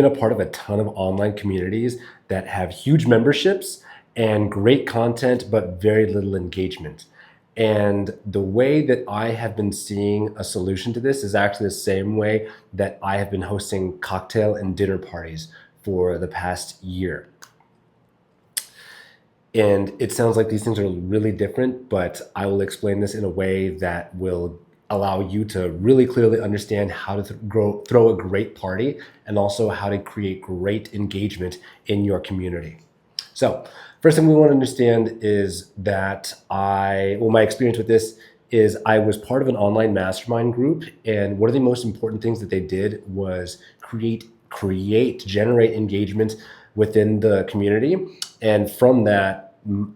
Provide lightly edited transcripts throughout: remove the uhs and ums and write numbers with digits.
been a part of a ton of online communities that have huge memberships and great content, but very little engagement. And the way that I have been seeing a solution to this is actually the same way that I have been hosting cocktail and dinner parties for the past year. And it sounds like these things are really different, but I will explain this in a way that will allow you to really clearly understand how to throw a great party and also how to create great engagement in your community. So first thing we want to understand is that my experience with this is I was part of an online mastermind group, and one of the most important things that they did was generate engagement within the community. And from that,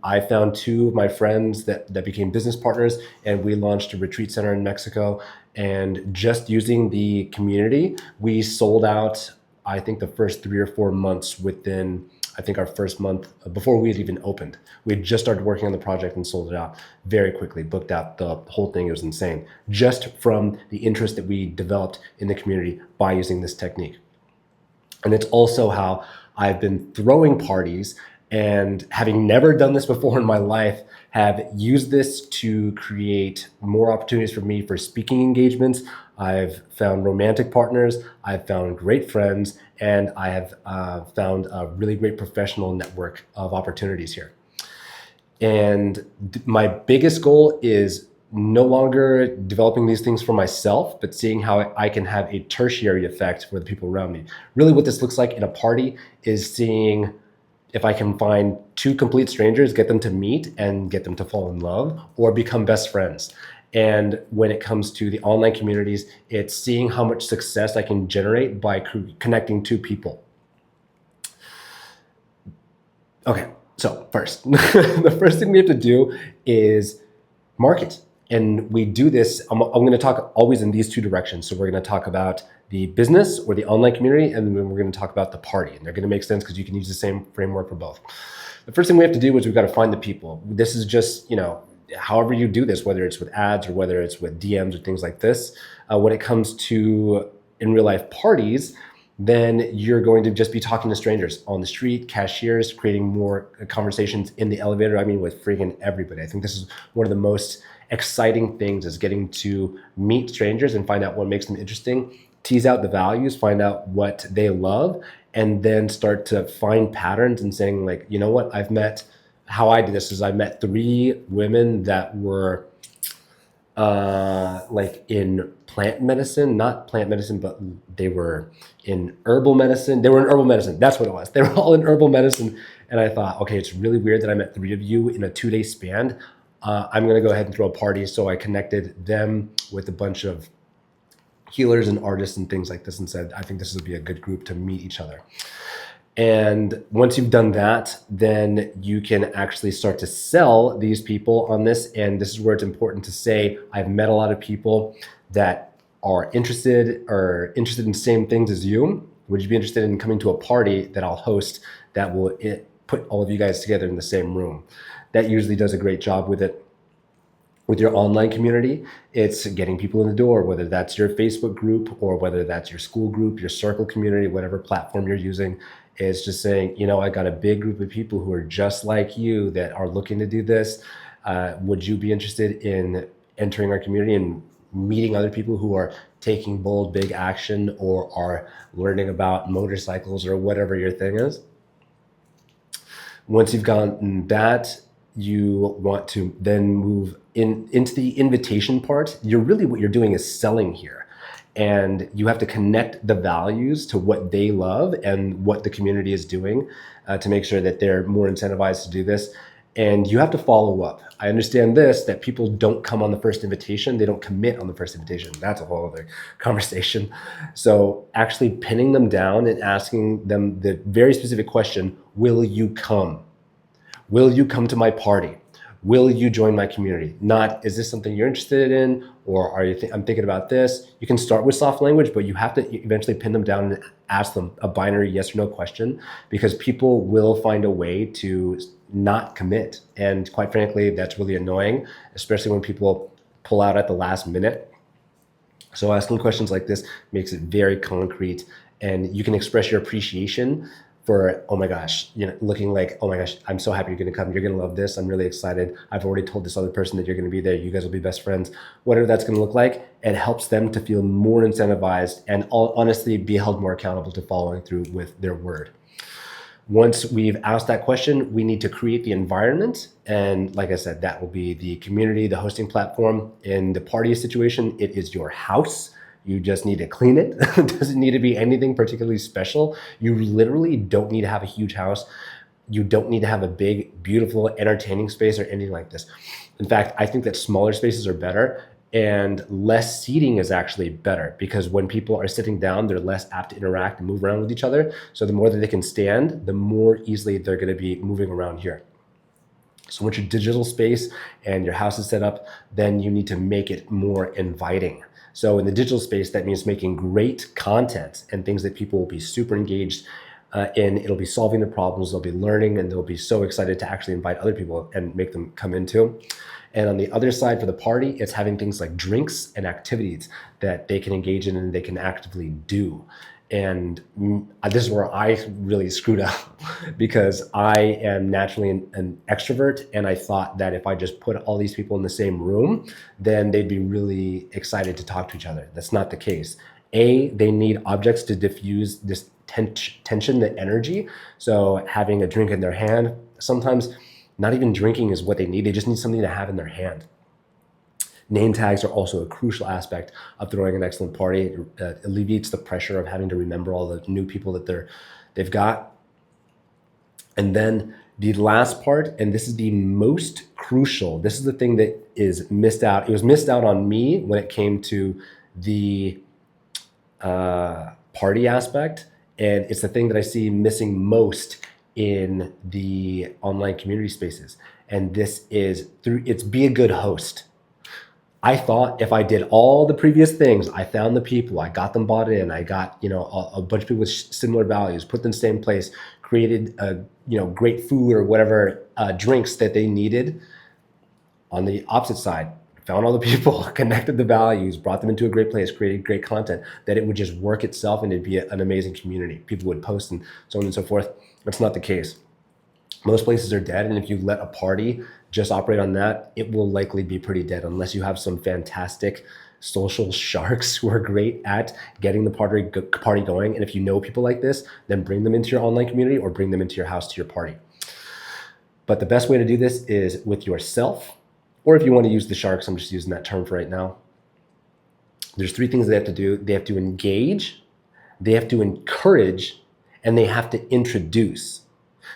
I found two of my friends that became business partners, and we launched a retreat center in Mexico. And just using the community, we sold out, I think, the first 3 or 4 months within, I think, our first month before we had even opened. We had just started working on the project and sold it out very quickly, booked out the whole thing. It was insane, just from the interest that we developed in the community by using this technique. And it's also how I've been throwing parties, and having never done this before in my life, have used this to create more opportunities for me for speaking engagements. I've found romantic partners, I've found great friends, and I have found a really great professional network of opportunities here. And my biggest goal is no longer developing these things for myself, but seeing how I can have a tertiary effect for the people around me. Really what this looks like in a party is seeing if I can find two complete strangers, get them to meet and get them to fall in love or become best friends. And when it comes to the online communities, it's seeing how much success I can generate by connecting two people. Okay, so first, the first thing we have to do is market. And we do this, I'm going to talk always in these two directions. So we're going to talk about the business or the online community, and then we're going to talk about the party. And they're going to make sense because you can use the same framework for both. The first thing we have to do is we've got to find the people. This is just, however you do this, whether it's with ads or whether it's with DMs or things like this. When it comes to in real life parties, then you're going to just be talking to strangers on the street, cashiers, creating more conversations in the elevator. I mean, with freaking everybody. I think this is one of the most exciting things, is getting to meet strangers and find out what makes them interesting, tease out the values, find out what they love, and then start to find patterns and saying, like, you know what, how I did this is I met 3 women that were like in plant medicine, not plant medicine, but they were in herbal medicine. They were in herbal medicine. That's what it was. They were all in herbal medicine. And I thought, okay, it's really weird that I met 3 of you in a 2-day span. I'm going to go ahead and throw a party. So I connected them with a bunch of healers and artists and things like this and said, I think this would be a good group to meet each other. And once you've done that, then you can actually start to sell these people on this. And this is where it's important to say, I've met a lot of people that are interested in the same things as you. Would you be interested in coming to a party that I'll host that will put all of you guys together in the same room? That usually does a great job with it. With your online community, it's getting people in the door, whether that's your Facebook group or whether that's your school group, your circle community, whatever platform you're using. It's just saying, I got a big group of people who are just like you that are looking to do this. Would you be interested in entering our community and meeting other people who are taking bold, big action or are learning about motorcycles or whatever your thing is? Once you've gotten that, you want to then move into the invitation part. What you're doing is selling here. And you have to connect the values to what they love and what the community is doing to make sure that they're more incentivized to do this. And you have to follow up. I understand that people don't come on the first invitation. They don't commit on the first invitation. That's a whole other conversation. So actually pinning them down and asking them the very specific question, will you come? Will you come to my party? Will you join my community? Not, is this something you're interested in? Or are you I'm thinking about this? You can start with soft language, but you have to eventually pin them down and ask them a binary yes or no question, because people will find a way to not commit. And quite frankly, that's really annoying, especially when people pull out at the last minute. So asking questions like this makes it very concrete and you can express your appreciation for, oh my gosh, looking like, oh my gosh, I'm so happy you're going to come. You're going to love this. I'm really excited. I've already told this other person that you're going to be there. You guys will be best friends. Whatever that's going to look like, it helps them to feel more incentivized and honestly be held more accountable to following through with their word. Once we've asked that question, we need to create the environment. And like I said, that will be the community, the hosting platform. In the party situation, it is your house. You just need to clean it. It doesn't need to be anything particularly special. You literally don't need to have a huge house. You don't need to have a big, beautiful, entertaining space or anything like this. In fact, I think that smaller spaces are better, and less seating is actually better, because when people are sitting down, they're less apt to interact and move around with each other. So the more that they can stand, the more easily they're going to be moving around here. So once your digital space and your house is set up, then you need to make it more inviting. So in the digital space, that means making great content and things that people will be super engaged in. It'll be solving their problems, they'll be learning, and they'll be so excited to actually invite other people and make them come into. And on the other side for the party, it's having things like drinks and activities that they can engage in and they can actively do. And this is where I really screwed up because I am naturally an extrovert. And I thought that if I just put all these people in the same room, then they'd be really excited to talk to each other. That's not the case. They need objects to diffuse this tension, the energy. So having a drink in their hand, sometimes not even drinking is what they need. They just need something to have in their hand. Name tags are also a crucial aspect of throwing an excellent party. It alleviates the pressure of having to remember all the new people that they've got. And then the last part, and this is the most crucial, this is the thing that is missed out. It was missed out on me when it came to the party aspect. And it's the thing that I see missing most in the online community spaces. And this is it's be a good host. I thought if I did all the previous things, I found the people, I got them bought in, I got, a bunch of people with similar values, put them in the same place, created, great food or whatever drinks that they needed. On the opposite side, found all the people, connected the values, brought them into a great place, created great content, that it would just work itself and it'd be an amazing community. People would post and so on and so forth. That's not the case. Most places are dead, and if you let a party just operate on that, it will likely be pretty dead unless you have some fantastic social sharks who are great at getting the party going. And if you know people like this, then bring them into your online community or bring them into your house to your party. But the best way to do this is with yourself, or if you want to use the sharks, I'm just using that term for right now. There's 3 things they have to do. They have to engage, they have to encourage, and they have to introduce.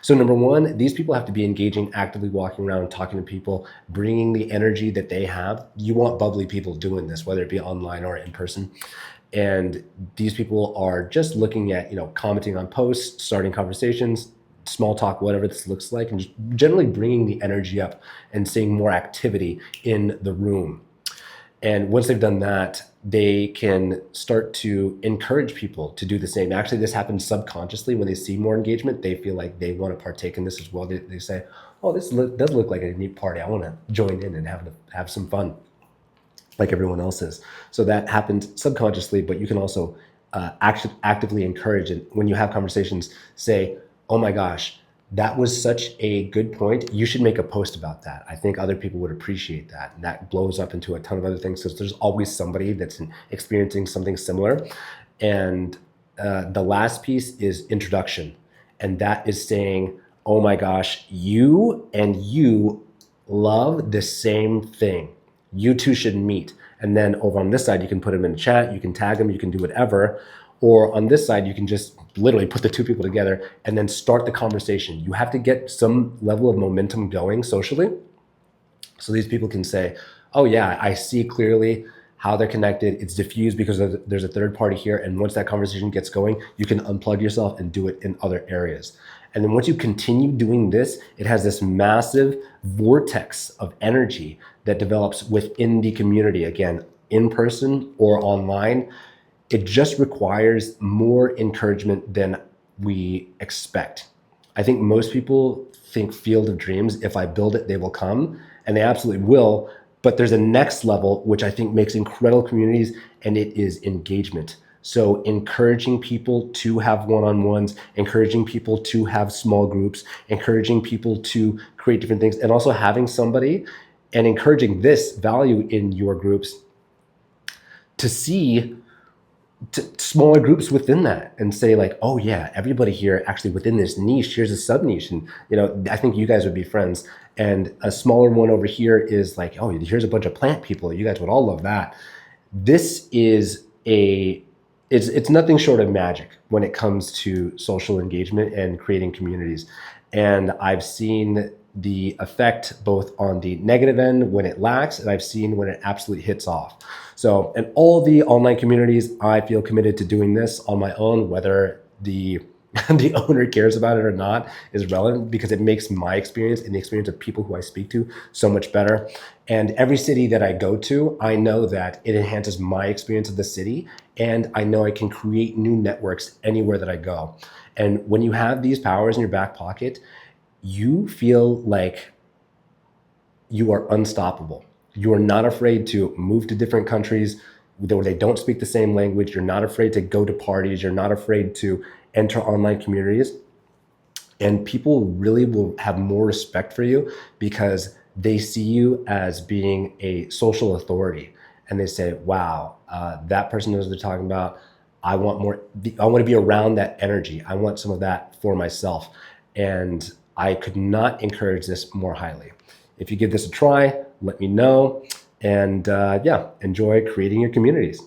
So number 1, these people have to be engaging, actively walking around, talking to people, bringing the energy that they have. You want bubbly people doing this, whether it be online or in person. And these people are just looking at, commenting on posts, starting conversations, small talk, whatever this looks like, and just generally bringing the energy up and seeing more activity in the room. And once they've done that, they can start to encourage people to do the same. Actually, this happens subconsciously. When they see more engagement, they feel like they want to partake in this as well. They say, oh, this does look like a neat party. I want to join in and have some fun like everyone else is. So that happens subconsciously, but you can also actively encourage it. When you have conversations, say, oh my gosh, that was such a good point. You should make a post about that. I think other people would appreciate that. And that blows up into a ton of other things because there's always somebody that's experiencing something similar. And the last piece is introduction. And that is saying, oh my gosh, you and you love the same thing. You two should meet. And then over on this side, you can put them in chat, you can tag them, you can do whatever. Or on this side, you can just literally put the 2 people together and then start the conversation. You have to get some level of momentum going socially. So these people can say, oh yeah, I see clearly how they're connected. It's diffused because there's a third party here. And once that conversation gets going, you can unplug yourself and do it in other areas. And then once you continue doing this, it has this massive vortex of energy that develops within the community, again, in person or online. It just requires more encouragement than we expect. I think most people think Field of Dreams, if I build it, they will come, and they absolutely will. But there's a next level, which I think makes incredible communities, and it is engagement. So encouraging people to have one-on-ones, encouraging people to have small groups, encouraging people to create different things, and also having somebody and encouraging this value in your groups to see smaller groups within that and say like, oh yeah, everybody here actually within this niche, here's a sub niche. And, I think you guys would be friends. And a smaller one over here is like, oh, here's a bunch of plant people. You guys would all love that. This is it's nothing short of magic when it comes to social engagement and creating communities. And I've seen the effect both on the negative end when it lacks, and I've seen when it absolutely hits off. So in all the online communities, I feel committed to doing this on my own, whether the the owner cares about it or not is relevant, because it makes my experience and the experience of people who I speak to so much better. And every city that I go to, I know that it enhances my experience of the city, and I know I can create new networks anywhere that I go. And when you have these powers in your back pocket, you feel like you are unstoppable. You are not afraid to move to different countries where they don't speak the same language. You're not afraid to go to parties. You're not afraid to enter online communities. And people really will have more respect for you because they see you as being a social authority. And they say, wow, that person knows what they're talking about. I want more. I want to be around that energy. I want some of that for myself. And I could not encourage this more highly. If you give this a try, let me know. And yeah, enjoy creating your communities.